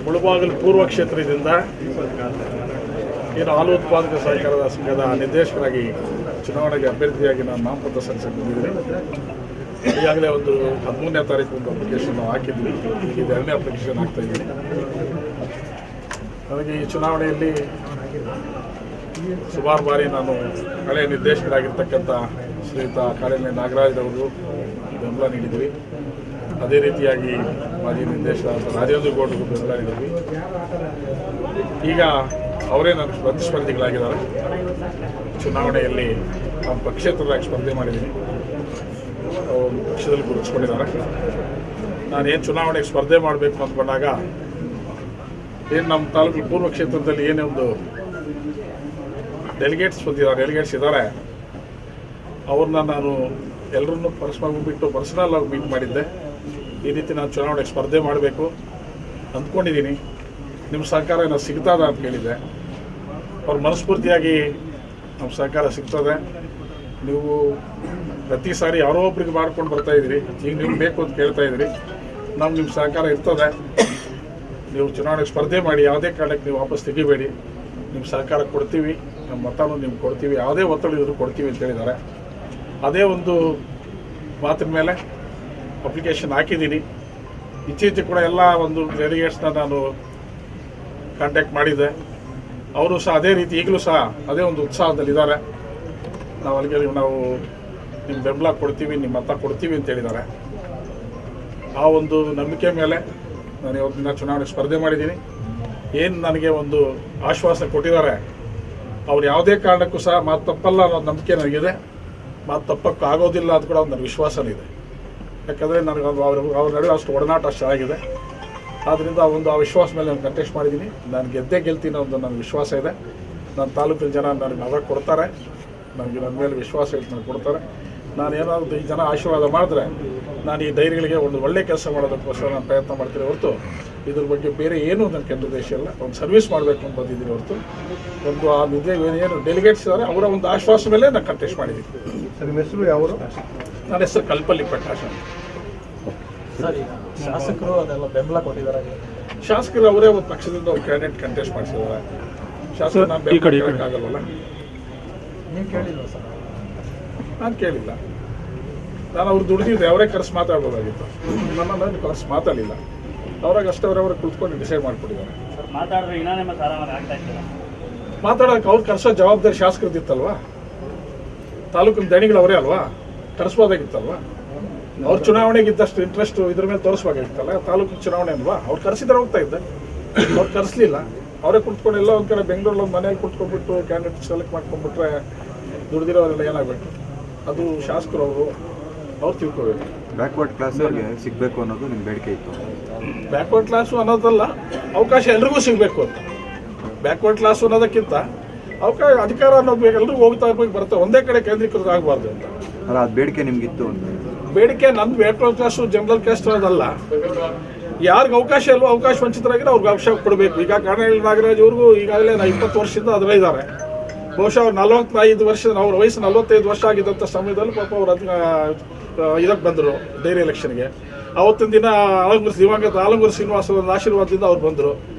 ಮುಳಬಾಗಿಲು ಪೂರ್ವ ಕ್ಷೇತ್ರದಿಂದ ಏನು ಹಾಲು ಉತ್ಪಾದಕ ಸಹಕಾರದ ಸಂಘದ ನಿರ್ದೇಶಕರಾಗಿ ಚುನಾವಣೆಗೆ ಅಭ್ಯರ್ಥಿಯಾಗಿ ನಾನು ನಾಮಪತ್ರ ಸಲ್ಲಿಸಕ್ಕೆ ಬಂದಿದ್ದೀನಿ. ಈಗಾಗಲೇ ಒಂದು 13ನೇ ತಾರೀಕು ಒಂದು ಅಪ್ಲಿಕೇಶನ್ ನಾವು ಹಾಕಿದ್ವಿ. ಈಗ 2ನೇ ಅಪ್ಲಿಕೇಶನ್ ಹಾಕ್ತಾ ಇದ್ದೀನಿ. ನನಗೆ ಈ ಚುನಾವಣೆಯಲ್ಲಿ ಸುಮಾರು ಬಾರಿ ನಾನು ಹಳೆಯ ನಿರ್ದೇಶಕರಾಗಿರ್ತಕ್ಕಂಥ ಶ್ರೀಯುತ ಕಾಳಿನೆ ನಾಗರಾಜ್ ಅವರು ಬೆಂಬಲ ನೀಡಿದ್ವಿ. ಅದೇ ರೀತಿಯಾಗಿ ಮಾಜಿ ನಿರ್ದೇಶಕರಾದ ರಾಜೇಂದ್ರ ಗೌಡರು ಬೆಂಬಲ ನೀಡಿದ್ವಿ. ಈಗ ಅವರೇ ನನ್ನ ಪ್ರತಿಸ್ಪರ್ಧಿಗಳಾಗಿದ್ದಾರೆ. ಚುನಾವಣೆಯಲ್ಲಿ ನಾನು ಪಕ್ಷೇತರರಾಗಿ ಸ್ಪರ್ಧೆ ಮಾಡಿದ್ದೀನಿ. ಅವರು ಪಕ್ಷದಲ್ಲಿ ಗುರುತಿಸ್ಕೊಂಡಿದ್ದಾರೆ. ನಾನೇನು ಚುನಾವಣೆಗೆ ಸ್ಪರ್ಧೆ ಮಾಡಬೇಕು ಅಂದ್ಕೊಂಡಾಗ ಏನು ನಮ್ಮ ತಾಲೂಕು ಪೂರ್ವ ಕ್ಷೇತ್ರದಲ್ಲಿ ಏನೇ ಒಂದು ಡೆಲಿಗೇಟ್ಸ್ ಇದ್ದಾರೆ, ಅವ್ರನ್ನ ನಾನು ಎಲ್ಲರನ್ನೂ ಪರ್ಸನಲ್ ಆಗಿ ಮೀಟ್ ಮಾಡಿದ್ದೆ. ಈ ರೀತಿ ನಾನು ಚುನಾವಣೆಗೆ ಸ್ಪರ್ಧೆ ಮಾಡಬೇಕು ಅಂದ್ಕೊಂಡಿದ್ದೀನಿ, ನಿಮ್ಮ ಸಹಕಾರ ಏನೋ ಸಿಗ್ತದ ಅಂತ ಕೇಳಿದ್ದೆ. ಅವ್ರು ಮನಸ್ಫೂರ್ತಿಯಾಗಿ ನಮ್ಮ ಸಹಕಾರ ಸಿಗ್ತದೆ, ನೀವು ಪ್ರತಿ ಸಾರಿ ಯಾರೋ ಒಬ್ರಿಗೆ ಮಾಡ್ಕೊಂಡು ಬರ್ತಾಯಿದ್ದೀರಿ, ಈಗ ನಿಮ್ಗೆ ಬೇಕು ಅಂತ ಕೇಳ್ತಾಯಿದ್ದೀರಿ, ನಿಮ್ಮ ಸಹಕಾರ ಇರ್ತದೆ, ನೀವು ಚುನಾವಣೆಗೆ ಸ್ಪರ್ಧೆ ಮಾಡಿ, ಯಾವುದೇ ಕಾರಣಕ್ಕೆ ನೀವು ವಾಪಸ್ ತೆಗಿಬೇಡಿ, ನಿಮ್ಮ ಸಹಕಾರ ಕೊಡ್ತೀವಿ, ನಮ್ಮ ಮತನೂ ನಿಮ್ಗೆ ಕೊಡ್ತೀವಿ, ಯಾವುದೇ ಒತ್ತಡ ಇದ್ರೂ ಕೊಡ್ತೀವಿ ಅಂತ ಹೇಳಿದ್ದಾರೆ. ಅದೇ ಒಂದು ಮಾತಿನ ಮೇಲೆ ಅಪ್ಲಿಕೇಶನ್ ಹಾಕಿದ್ದೀನಿ. ಇತ್ತೀಚೆಗೆ ಕೂಡ ಎಲ್ಲ ಒಂದು ಡೆಲಿಗೇಟ್ಸ್ನ ನಾನು ಕಾಂಟ್ಯಾಕ್ಟ್ ಮಾಡಿದ್ದೆ. ಅವರು ಸಹ ಅದೇ ರೀತಿ ಈಗಲೂ ಸಹ ಅದೇ ಒಂದು ಉತ್ಸಾಹದಲ್ಲಿದ್ದಾರೆ. ನಾವು ನಿಮ್ಮ ಬೆಂಬಲ ಕೊಡ್ತೀವಿ, ನಿಮ್ಮ ಮತ ಕೊಡ್ತೀವಿ ಅಂತ ಹೇಳಿದ್ದಾರೆ. ಆ ಒಂದು ನಂಬಿಕೆ ಮೇಲೆ ನಾನು ಇವತ್ತಿನ ಚುನಾವಣೆ ಸ್ಪರ್ಧೆ ಮಾಡಿದ್ದೀನಿ. ಏನು ನನಗೆ ಒಂದು ಆಶ್ವಾಸ ಕೊಟ್ಟಿದ್ದಾರೆ, ಅವ್ರು ಯಾವುದೇ ಕಾರಣಕ್ಕೂ ಸಹ ಮಾತು ತಪ್ಪಲ್ಲ ಅನ್ನೋ ನಂಬಿಕೆ ನನಗಿದೆ. ಮಾತು ತಪ್ಪಕ್ಕೆ ಆಗೋದಿಲ್ಲ ಅಂತ ಕೂಡ ಒಂದು ನನ್ನ ವಿಶ್ವಾಸನೂ ಇದೆ. ಯಾಕಂದರೆ ನನಗೆ ಅವ್ರ ನಡುವೆ ಅಷ್ಟು ಒಡನಾಟ ಅಷ್ಟು ಚೆನ್ನಾಗಿದೆ. ಆದ್ದರಿಂದ ಆ ವಿಶ್ವಾಸ ಮೇಲೆ ನಾನು ಕಂಟೆಸ್ಟ್ ಮಾಡಿದ್ದೀನಿ. ನಾನು ಗೆಲ್ತೀನಿ ಅನ್ನೋ ನನ್ನ ವಿಶ್ವಾಸ ಇದೆ. ನನ್ನ ತಾಲೂಕಿನ ಜನ ನನಗೆ ಮತ ಕೊಡ್ತಾರೆ, ನನ್ನ ಮೇಲೆ ವಿಶ್ವಾಸ ಇಟ್ಟು ನನಗೆ ಕೊಡ್ತಾರೆ. ನಾನು ಏನಾದರೂ ಈ ಜನ ಆಶೀರ್ವಾದ ಮಾಡಿದ್ರೆ ನಾನು ಈ ಡೈರಿಗಳಿಗೆ ಒಂದು ಒಳ್ಳೆ ಕೆಲಸ ಮಾಡೋದಕ್ಕೋಸ್ಕರ ನಾನು ಪ್ರಯತ್ನ ಮಾಡ್ತೀನಿ ಹೊರತು ಇದ್ರ ಬಗ್ಗೆ ಬೇರೆ ಏನೂ ನನ್ನ ಕೆಟ್ಟ ಉದ್ದೇಶ ಇಲ್ಲ. ಒಂದು ಸರ್ವಿಸ್ ಮಾಡಬೇಕು ಅಂತ ಬಂದಿದ್ದೀನಿ ಹೊರತು ಒಂದು ಆ ಏನು ಡೆಲಿಗೇಟ್ಸ್ ಇದ್ದಾರೆ ಅವರ ಒಂದು ಆಶ್ವಾಸ ಮೇಲೆ ನಾನು ಕಂಟೆಸ್ಟ್ ಮಾಡಿದ್ದೀನಿ. ಸರ್, ನಿಮ್ಮ ಹೆಸರು ಯಾವರು? ನನ್ನ ಹೆಸರು ಕಲ್ಪಲ್ಲಿ ಪ್ರಕಾಶ್ ಅಂತ. ಶಾಸಕರು ಅದೆಲ್ಲ ಬೆಂಬಲ ಕೊಟ್ಟಿದ್ದಾರೆ. ಶಾಸಕರು ಅವರೇ ಒಂದು ಪಕ್ಷದಿಂದ ಒಂದು ಕ್ಯಾಂಡಿಡೇಟ್ ಕಂಟೆಸ್ಟ್ ಮಾಡಿಸಿದ್ದಾರೆ. ಶಾಸಕರು ನಾನು ಬೆಂಬಲ ಆಗಲ್ವಲ್ಲ. ನೀವು ಕೇಳಿಲ್ವ ಸರ್? ನಾನು ಕೇಳಿಲ್ಲ. ನಾನು ಅವ್ರು ದುಡ್ದಿದ್ದೆ, ಅವರೇ ಕರೆಸಿ ಮಾತಾಡ್ಬೋದಾಗಿತ್ತು. ನನ್ನ ಕರೆಸಿ ಮಾತಾಡಲಿಲ್ಲ. ಅವ್ರಾಗ ಅಷ್ಟೇ ಅವರವ್ರ ಕುಳಿತುಕೊಂಡು ಡಿಸೈಡ್ ಮಾಡಿಕೊಟ್ಟಿದ್ದಾರೆ. ಮಾತಾಡೋಕೆ ಅವ್ರು ಕರೆಸೋ ಜವಾಬ್ದಾರಿ ಶಾಸಕರದಿತ್ತಲ್ವಾ? ತಾಲೂಕಿನ ದಣಿಗಳು ಅವರೇ ಅಲ್ವಾ? ಕರೆಸ್ಬೋದಾಗಿತ್ತಲ್ವಾ? ಅವ್ರ ಚುನಾವಣೆಗೆ ಇದ್ದಷ್ಟು ಇಂಟ್ರೆಸ್ಟ್ ಇದ್ರ ಮೇಲೆ ತೋರಿಸ್ಬೇಕಾಗಿತ್ತಲ್ಲ. ತಾಲೂಕಿನ ಚುನಾವಣೆ ಅಲ್ವಾ? ಅವ್ರು ಕರೆಸಿದ್ರೆ ಹೋಗ್ತಾ ಇದ್ದೆ. ಅವ್ರು ಕರೆಸಲಿಲ್ಲ. ಅವರೇ ಕುತ್ಕೊಂಡು ಎಲ್ಲ ಒಂದು ಕಡೆ ಬೆಂಗಳೂರಲ್ಲಿ ಒಂದು ಮನೇಲಿ ಕುತ್ಕೊಂಡ್ಬಿಟ್ಟು ಕ್ಯಾಂಡಿಡೇಟ್ ಸೆಲೆಕ್ಟ್ ಮಾಡ್ಕೊಂಡ್ಬಿಟ್ರೆ ದುಡ್ದಿರೋರೆಲ್ಲ ಏನಾಗಬೇಕು? ಅದು ಶಾಸಕರು ಅವ್ರು ತಿಳ್ಕೋಬೇಕು. ಬ್ಯಾಕ್ವರ್ಡ್ ಕ್ಲಾಸ್ ಅವ್ರಿಗೆ ಸಿಗಬೇಕು ಅನ್ನೋದು ನಿಮ್ಮ ಬೇಡಿಕೆ ಇತ್ತು. ಬ್ಯಾಕ್ವರ್ಡ್ ಕ್ಲಾಸು ಅನ್ನೋದಲ್ಲ, ಅವಕಾಶ ಎಲ್ರಿಗೂ ಸಿಗಬೇಕು ಅಂತ. ಬ್ಯಾಕ್ವರ್ಡ್ ಕ್ಲಾಸು ಅನ್ನೋದಕ್ಕಿಂತ ಅವಕಾಶ ಅಧಿಕಾರ ಅನ್ನೋದು ಎಲ್ರಿಗೂ ಹೋಗ್ತಾ ಇರ್ಬೇಕು, ಬರುತ್ತೆ. ಒಂದೇ ಕಡೆ ಕೇಂದ್ರೀಕೃತ ಆಗಬಾರ್ದು ಅಂತ. ಅಲ್ಲ, ಅದು ಬೇಡಿಕೆ ನಿಮಗಿತ್ತು ಅಂತ. ಬೇಡಿಕೆ ನಂದು ಬ್ಯಾಕ್ವರ್ಡ್ ಕ್ಲಾಸು ಜನರಲ್ ಕ್ಯಾಸ್ಟ್ ಅನ್ನೋದಲ್ಲ. ಯಾರಿಗೆ ಅವಕಾಶ ಇಲ್ವೋ, ಅವಕಾಶ ವಂಚಿತರಾಗಿರೋ ಅವ್ರಿಗೆ ಅವಕಾಶ ಕೊಡಬೇಕು. ಈಗ ಕಾರಣೇಶ್ವರ ನಾಗರಾಜ್ ಅವ್ರಿಗೂ ಈಗಾಗಲೇ 20 ವರ್ಷದಿಂದ ಅದರ ಇದ್ದಾರೆ. ಬಹುಶಃ ಅವ್ರು 45 ವರ್ಷ, ಅವ್ರ ವಯಸ್ಸು 45 ವರ್ಷ ಆಗಿದ್ದಂಥ ಸಮಯದಲ್ಲಿ ಪಾಪ ಅವ್ರು ಇದಕ್ಕೆ ಬಂದರು, ಡೈರಿ ಎಲೆಕ್ಷನ್ಗೆ. ಅವತ್ತಿನ ದಿನ ದಿವಂಗತ ಆಲಂಗೂರು ಶ್ರೀನಿವಾಸ ಒಂದು ಆಶೀರ್ವಾದದಿಂದ ಅವ್ರು ಬಂದರು.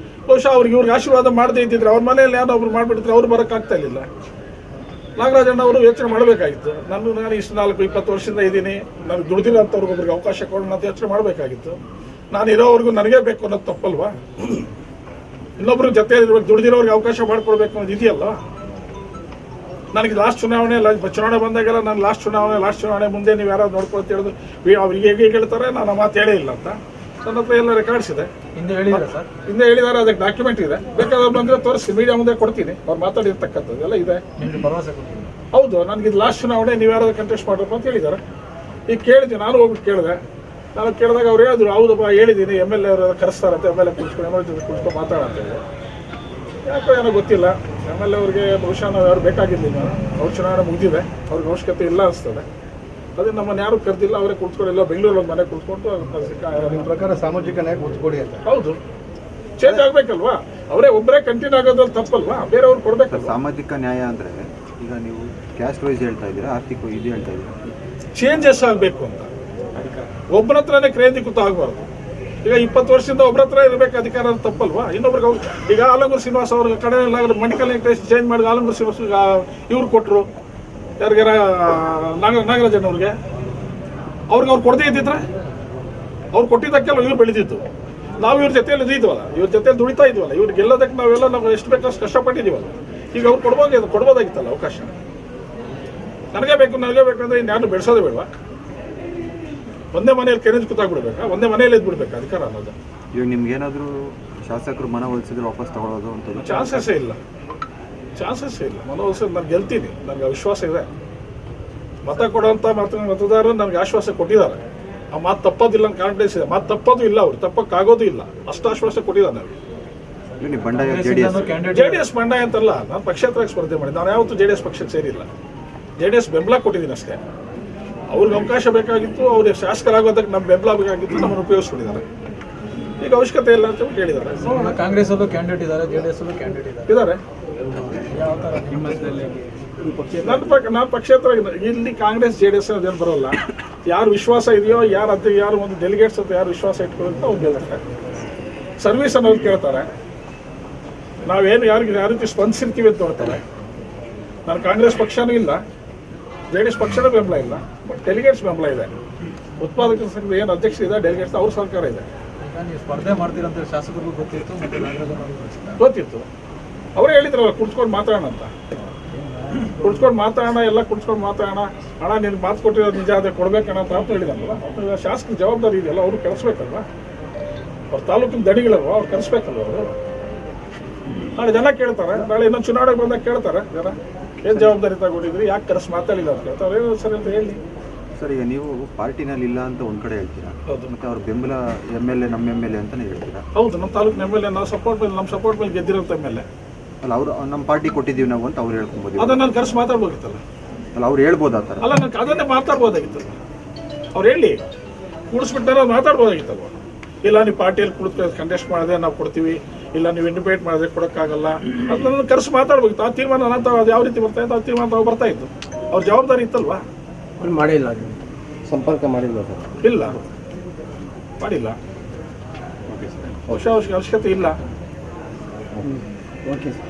ಬಹುಶಃ ಇವ್ರಿಗೆ ಆಶೀರ್ವಾದ ಮಾಡದೇ ಇದ್ದಿದ್ರೆ ಅವ್ರ ಮನೆಯಲ್ಲಿ ಯಾರೋ ಒಬ್ರು ಮಾಡಿಬಿಟ್ಟಿದ್ರೆ ಅವ್ರು ಬರೋಕ್ಕಾಗ್ತಾ ಇರಲಿಲ್ಲ. ನಾಗರಾಜಣ್ಣ ಅವರು ಯೋಚನೆ ಮಾಡಬೇಕಾಗಿತ್ತು. ನಾನು ಇಷ್ಟು 20 ವರ್ಷದಿಂದ ಇದ್ದೀನಿ, ನನಗೆ ದುಡ್ದಿರೋಂಥವ್ರಿಗೆ ಒಬ್ರಿಗೆ ಅವಕಾಶ ಕೊಡೋಣ ಅಂತ ಯೋಚನೆ ಮಾಡಬೇಕಾಗಿತ್ತು. ನಾನು ಇರೋವರೆಗೂ ನನಗೇ ಬೇಕು ಅನ್ನೋದು ತಪ್ಪಲ್ವಾ? ಇನ್ನೊಬ್ರ ಜೊತೆ ದುಡ್ದಿರೋರಿಗೆ ಅವಕಾಶ ಮಾಡಿಕೊಡ್ಬೇಕು ಅನ್ನೋದು ಇದೆಯಲ್ಲ. ನನಗೆ ಲಾಸ್ಟ್ ಚುನಾವಣೆ ಬಂದಾಗೆಲ್ಲ ನಾನು ಲಾಸ್ಟ್ ಚುನಾವಣೆ ಮುಂದೆ ನೀವು ಯಾರಾದ್ರು ನೋಡ್ಕೊಳ್ತ ಹೇಳಿದ್ರು ಅವ್ರಿಗೆ ಹೇಗೆ ಹೇಳ್ತಾರೆ, ನಾನು ಮಾತು ಹೇಳೇ ಇಲ್ಲ ಅಂತ ನನ್ನ ಹತ್ರ ಎಲ್ಲ ರೆಕಾರ್ಡ್ಸ್ ಇದೆ. ಹಿಂದೆ ಹೇಳಿದ್ದಾರೆ, ಅದಕ್ಕೆ ಡಾಕ್ಯುಮೆಂಟ್ ಇದೆ. ಬೇಕಾದ್ರೆ ಬಂದರೆ ತೋರಿಸಿ, ಮೀಡಿಯಾ ಮುಂದೆ ಕೊಡ್ತೀನಿ. ಅವ್ರು ಮಾತಾಡಿರ್ತಕ್ಕಂಥದ್ದು ಎಲ್ಲ ಇದೆ. ಭರವಸೆ ಕೊಡ್ತೀನಿ. ಹೌದು, ನನಗೆ ಲಾ ಚುನಾವಣೆ ನೀವು ಯಾರಾದ್ರು ಕಂಟೆಸ್ಟ್ ಮಾಡಬೇಕು ಅಂತ ಹೇಳಿದ್ದಾರೆ. ಈಗ ಕೇಳಿದ್ವಿ, ನಾನು ಹೋಗ್ಬಿಟ್ಟು ಕೇಳಿದೆ. ನಾನು ಕೇಳಿದಾಗ ಅವ್ರು ಹೇಳಿದ್ರು, ಹೌದಪ್ಪ ಹೇಳಿದ್ದೀನಿ, MLA ಅವರು ಕರೆಸ್ತಾರಂತೆ, MLA ಕುಳಿಸ್ಕೊಂಡು ಮಾತಾಡಂತ ಹೇಳಿ. ಯಾಕೋ ಏನೋ ಗೊತ್ತಿಲ್ಲ. MLA ಅವ್ರಿಗೆ ಬಹುಶಃ ನಾವು ಯಾರು ಬೇಕಾಗಿರ್ಲಿಲ್ಲ. ಅವ್ರ ಚುನಾವಣೆ ಮುಗಿದಿದೆ, ಅವ್ರಿಗೆ ಅವಶ್ಯಕತೆ ಇಲ್ಲ ಅನಿಸ್ತದೆ. ಅದೇ ನಮ್ಮನ್ನು ಯಾರು ಕರೆದಿಲ್ಲ, ಅವರೇ ಕುಳಿತುಕೊಂಡಿಲ್ಲ. ಬೆಂಗಳೂರಲ್ಲಿ ಮನೆ ಕುಳಿತುಕೊಂಡು ನಿಮ್ಮ ಪ್ರಕಾರ ಸಾಮಾಜಿಕ ನ್ಯಾಯ ಕೂತ್ಕೊಡಿ ಅಂತ. ಹೌದು, ಚೇಂಜ್ ಆಗಬೇಕಲ್ವಾ? ಅವರೇ ಒಬ್ಬರೇ ಕಂಟಿನ್ಯೂ ಆಗೋದ್ರಲ್ಲಿ ತಪ್ಪಲ್ವಾ? ಬೇರೆಯವ್ರು ಕೊಡಬೇಕಲ್ಲ. ಸಾಮಾಜಿಕ ನ್ಯಾಯ ಅಂದರೆ ಈಗ ನೀವು ಕ್ಯಾಸ್ಟ್ ವೈಸ್ ಹೇಳ್ತಾ ಇದ್ದೀರಾ, ಆರ್ಥಿಕ ಇದು ಹೇಳ್ತಾ ಇದ್ದೀರಾ? ಚೇಂಜಸ್ ಆಗಬೇಕು ಅಂತ. ಒಬ್ಬನ ಹತ್ರನೇ ಕೇಂದ್ರೀಕೃತ ಆಗಬಾರ್ದು. ಈಗ 20 ವರ್ಷದಿಂದ ಒಬ್ಬರ ಹತ್ರ ಇರಬೇಕು ಅಧಿಕಾರ ಅಂತ ತಪ್ಪಲ್ವಾ? ಇನ್ನೊಬ್ರಿಗೆ ಈಗ ಆಲಂಗೂರು ಶ್ರೀನಿವಾಸ್ ಅವ್ರ ಕಡೆ ಮೆಡಿಕಲ್ ಟೆಸ್ಟ್ ಚೇಂಜ್ ಮಾಡಿ ಆಲಂಗೂರು ಶ್ರೀನಿವಾಸ್ ಇವ್ರು ಕೊಟ್ಟರು, ಯಾರಿಗಾರ ನಾಗರಾಜನ್ ಅವ್ರಿಗೆ ಅವ್ರು ಕೊಡದೇ ಇದ್ದಿದ್ರೆ ಅವ್ರು ಕೊಟ್ಟಿದ್ದಕ್ಕೆಲ್ಲ ಇವ್ರು ಬೆಳೆದಿದ್ದು. ನಾವು ಇವ್ರ ಜೊತೆಯಲ್ಲಿ ಇದ್ದೀವಲ್ಲ, ಇವ್ರ ಜೊತೆಯಲ್ಲಿ ದುಡಿತಾ ಇದ್ವಲ್ಲ, ಇವ್ರಿಗೆ ಗೆಲ್ಲೋದಕ್ಕೆ ನಾವು ಎಷ್ಟು ಬೇಕಷ್ಟು ಕಷ್ಟಪಟ್ಟಿದ್ದೀವಲ್ಲ. ಈಗ ಅವ್ರು ಕೊಡ್ಬೋದಾಗಿತ್ತಲ್ಲ ಅವಕಾಶ. ನನಗೆ ಬೇಕು ಅಂದರೆ ಇನ್ಯಾರು ಬೆಳೆಸೋದೇ ಬೇಡವಾ? ಒಂದೇ ಮನೆಯಲ್ಲಿ ಕೆರೆದು ಕೂತಾಗ್ಬಿಡ್ಬೇಕಾ? ಒಂದೇ ಮನೆಯಲ್ಲಿ ಇದ್ಬಿಡ್ಬೇಕಾ ಅಧಿಕಾರ ಅನ್ನೋದು? ಇವಾಗ ನಿಮ್ಗೇನಾದರೂ ಶಾಸಕರು ಮನವೊಲಿಸಿದ್ರೆ ವಾಪಸ್ ತಗೊಳ್ಳೋದು ಅಂತ ಚಾನ್ಸಸ್ಸೇ ಇಲ್ಲ. ಮನವೊಲಿಸೋದು ನಾನು ಗೆಲ್ತೀನಿ, ನನಗೆ ವಿಶ್ವಾಸ ಇದೆ. ಮತ ಕೊಡೋಂಥ ಮತದಾರರು ನನಗೆ ಆಶ್ವಾಸ ಕೊಟ್ಟಿದ್ದಾರೆ. ಆ ಮಾತು ತಪ್ಪೋದಿಲ್ಲ ಅಂತ ಕಾನ್ಫಿಡೆನ್ಸ್ ಇದೆ. ಮಾತು ತಪ್ಪೋದು ಇಲ್ಲ, ಅವ್ರು ತಪ್ಪಕ್ಕಾಗೋದು ಇಲ್ಲ, ಅಷ್ಟು ಆಶ್ವಾಸ ಕೊಟ್ಟಿದ್ದಾರೆ ನನಗೆ. ನೀವು ಬಂಡಾಯ JDS ಬಂಡಾಯ ಅಂತಲ್ಲ, ನಾನು ಪಕ್ಷೇತರಕ್ಕೆ ಸ್ಪರ್ಧೆ ಮಾಡಿದ್ದೆ. ನಾನು ಯಾವತ್ತೂ JDS ಪಕ್ಷಕ್ಕೆ ಸೇರಿಲ್ಲ. JDS ಬೆಂಬಲ ಕೊಟ್ಟಿದ್ದೀನಿ ಅಷ್ಟೇ. ಅವ್ರಿಗೆ ಅವಕಾಶ ಬೇಕಾಗಿತ್ತು, ಅವ್ರಿಗೆ ಶಾಸಕರಾಗೋದಕ್ಕೆ ನಮ್ಮ ಬೆಂಬಲ ಬೇಕಾಗಿತ್ತು, ನಮ್ಮನ್ನು ಉಪಯೋಗಿಸ್ಕೊಂಡಿದ್ದಾರೆ. ಈಗ ಅವಶ್ಯಕತೆ ಇಲ್ಲ ಅಂತ ಹೇಳಿದ್ದಾರೆ. ಕಾಂಗ್ರೆಸ್ ಅಲ್ಲೂ ಕ್ಯಾಂಡಿಡೇಟ್ ಇದ್ದಾರೆ, JDS ಅಲ್ಲೂ ಕ್ಯಾಂಡಿಡೇಟ್ ಇದ್ದಾರೆ. ಯಾವ ಥರ ನಿಮ್ಮ ನಾನು ಪಕ್ಷೇತರ ಇಲ್ಲಿ ಕಾಂಗ್ರೆಸ್ JDS ಅದೇನು ಬರೋಲ್ಲ. ಯಾರು ವಿಶ್ವಾಸ ಇದೆಯೋ, ಯಾರು ಒಂದು ಡೆಲಿಗೇಟ್ಸ್ ಅಂತ ಯಾರು ವಿಶ್ವಾಸ ಇಟ್ಕೊಳ್ಳುತ್ತೋ ಅವ್ರು ಗೆಲ್ತಾರೆ. ಸರ್ವಿಸ್ ಅನ್ನೋದು ಕೇಳ್ತಾರೆ, ನಾವೇನು ಯಾವ ರೀತಿ ಸ್ಪಂದಿಸಿರ್ತೀವಿ ಅಂತ ನೋಡ್ತಾರೆ. ನಾನು ಕಾಂಗ್ರೆಸ್ ಪಕ್ಷನೂ ಇಲ್ಲ, JDS ಪಕ್ಷನೂ ಬೆಂಬಲ ಇಲ್ಲ, ಬಟ್ ಡೆಲಿಗೇಟ್ಸ್ ಬೆಂಬಲ ಇದೆ. ಉತ್ಪಾದಕರ ಸಂಘದ ಏನು ಅಧ್ಯಕ್ಷ ಇದೆ, ಡೆಲಿಗೇಟ್ಸ್ ಅವ್ರ ಸರ್ಕಾರ ಇದೆ. ಈಗ ನೀವು ಸ್ಪರ್ಧೆ ಮಾಡ್ತೀರಂತ ಶಾಸಕರಿಗೂ ಗೊತ್ತಿತ್ತು ಮತ್ತು ನಾಗರಾಜನ್ ಅವ್ರಿಗೂ ಗೊತ್ತಿತ್ತು. ಅವರೇ ಹೇಳಿದ್ರಲ್ಲ ಕುಡ್ಸ್ಕೊಂಡು ಮಾತಾಡೋಣ ಅಂತ. ಕುಡ್ಸ್ಕೊಂಡು ಮಾತಾಡೋಣ. ಹಣ ನಿನ್ಗೆ ಮಾತು ಕೊಟ್ಟಿರೋದು ನಿಜ, ಅದೇ ಕೊಡ್ಬೇಕಣ್ಣ ಅಂತ ಹೇಳಿದಾರಲ್ಲ. ಶಾಸಕರ ಜವಾಬ್ದಾರಿ ಇದೆಯಲ್ಲ, ಅವ್ರು ಕಳಿಸ್ಬೇಕಲ್ವ? ಅವ್ರ ತಾಲೂಕಿನ ದಡಿಗಳಲ್ವ, ಅವ್ರು ಕಳಿಸ್ಬೇಕಲ್ವ? ಅವರು ನಾಳೆ ಜನ ಕೇಳ್ತಾರೆ, ನಾಳೆ ಇನ್ನೊಂದು ಚುನಾವಣೆಗೆ ಬಂದಾಗ ಕೇಳ್ತಾರೆ ಜನ, ಏನು ಜವಾಬ್ದಾರಿ ತಗೊಂಡಿದ್ರಿ, ಯಾಕೆ ಮಾತಾಡಿಲ್ಲ ಅಂತ ಕೇಳ್ತಾರೆ. ಏನು ಸರಿ ಅಂತ ಹೇಳಿ. ಸರ್, ಈಗ ನೀವು ಪಾರ್ಟಿನಲ್ಲಿ ಇಲ್ಲ ಅಂತ ಒಂದು ಕಡೆ ಹೇಳ್ತೀರಾ, ಹೌದು. ಮತ್ತೆ ಅವ್ರ ಬೆಂಬಲ MLA ನಮ್ಮ MLA ಅಂತಲೇ ಹೇಳ್ತೀರಾ. ಹೌದು, ನಮ್ಮ ತಾಲೂಕಿನ MLA ನಾವು ನಮ್ಮ ಸಪೋರ್ಟ್ ಮೇಲೆ ಗೆದ್ದಿರೋಂಥ MLA. ಅಲ್ಲ, ಅವ್ರು ನಮ್ಮ ಪಾರ್ಟಿ ಕೊಟ್ಟಿದ್ದೀವಿ ನಾವು ಅಂತ ಅವ್ರು ಹೇಳ್ಕೊಬೋದು. ಅದನ್ನು ನಾನು ಕರೆಸಿ ಮಾತಾಡ್ಬೋದಿತ್ತಲ್ಲ. ಅಲ್ಲ, ಅವ್ರು ಹೇಳ್ಬೋದು ಆ ಥರ. ಅಲ್ಲ, ನಾನು ಅದನ್ನೇ ಮಾತಾಡ್ಬೋದಾಗಿತ್ತಲ್ಲ. ಅವ್ರು ಹೇಳಿ ಕೂಡಿಸ್ಬಿಟ್ಟಾರ ಮಾತಾಡ್ಬೋದಾಗಿತ್ತಲ್ವ? ಇಲ್ಲ ನೀವು ಪಾರ್ಟಿಯಲ್ಲಿ ಕಂಟೆಸ್ಟ್ ಮಾಡಿದ್ರೆ ನಾವು ಕೊಡ್ತೀವಿ, ಇಲ್ಲ ನೀವು ಇಂಡಿಪೇಟ್ ಮಾಡಿದ್ರೆ ಕೊಡೋಕ್ಕಾಗಲ್ಲ, ಅದನ್ನು ಕರೆಸಿ ಮಾತಾಡ್ಬೇಕಿತ್ತು. ಆ ತೀರ್ಮಾನ ಅದು ಯಾವ ರೀತಿ ಬರ್ತಾ ಇತ್ತು, ಆ ತೀರ್ಮಾನ ತಾವು ಬರ್ತಾ ಇತ್ತು. ಅವ್ರ ಜವಾಬ್ದಾರಿ ಇತ್ತಲ್ವಾ? ಮಾಡಿಲ್ಲ, ಸಂಪರ್ಕ ಮಾಡಿಲ್ಲ ಸರ್. ಇಲ್ಲ, ಮಾಡಿಲ್ಲ. ಅವಶ್ಯಕತೆ ಇಲ್ಲ. Okay sir.